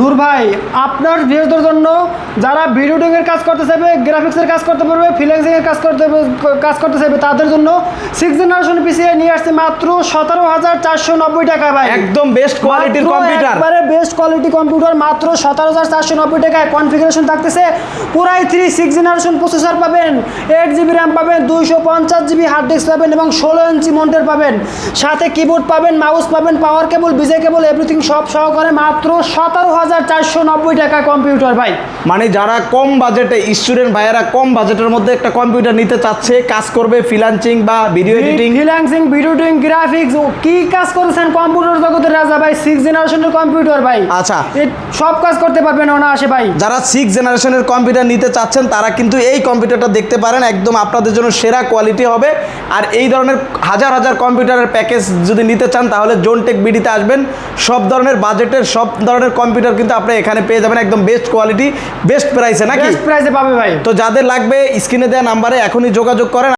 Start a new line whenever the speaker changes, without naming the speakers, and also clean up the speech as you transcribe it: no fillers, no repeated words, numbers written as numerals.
নূর ভাই আপনার ভিউয়ারদের জন্য যারা ভিডিও এডিটিং এর কাজ করতে চাইবে, গ্রাফিক্সের কাজ করতে পারবে, ফ্রিল্যান্সিং এর কাজ করতে চাইবে তাদের জন্য 6 জেনারেশন পিসি নিয়ে আসছে মাত্র 17,490 টাকা ভাই।
একদম বেস্ট কোয়ালিটির কম্পিউটার,
একবারে বেস্ট কোয়ালিটি কম্পিউটার মাত্র 17,490 টাকায়। কনফিগারেশন থাকতেছে পুরাই 6 জেনারেশন প্রসেসর পাবেন, 8GB র্যাম পাবেন, 250GB হার্ড ডিস্ক পাবেন এবং 16 ইঞ্চি মনিটর পাবেন, সাথে কিবোর্ড পাবেন, মাউস পাবেন, পাওয়ার কেবল, বিজে কেবল, এভরিথিং সব সহকারে মাত্র 17,490 টাকা কম্পিউটার ভাই।
মানে যারা কম বাজেটে, স্টুডেন্ট ভাইয়েরা কম বাজেটের মধ্যে একটা কম্পিউটার নিতে চাচ্ছে, কাজ করবে ফ্রিল্যান্সিং বা video editing,
video editing, graphics, কি কাজ করেছেন কম্পিউটার জগতের রাজা ভাই। 6 জেনারেশনের কম্পিউটার ভাই,
আচ্ছা
সব কাজ করতে পারবেন অনায়াসে ভাই।
যারা 6 জেনারেশনের কম্পিউটার নিতে চাচ্ছেন তারা কিন্তু এই কম্পিউটারটা দেখতে পারেন, একদম আপনাদের জন্য সেরা কোয়ালিটি হবে। আর এই ধরনের হাজার হাজার কম্পিউটারের প্যাকেজ যদি নিতে চান তাহলে জোনটেক বিডিতে আসবেন। সব ধরনের বাজেটের সব ধরনের কম্পিউটার কিন্তু আপনি এখানে পেয়ে যাবেন, একদম বেস্ট কোয়ালিটি, বেস্ট প্রাইসে, নাকি?
বেস্ট প্রাইসে পাবে ভাই।
তো যাদের লাগবে স্ক্রিনে দেওয়া নাম্বারে এখনই যোগাযোগ করেন।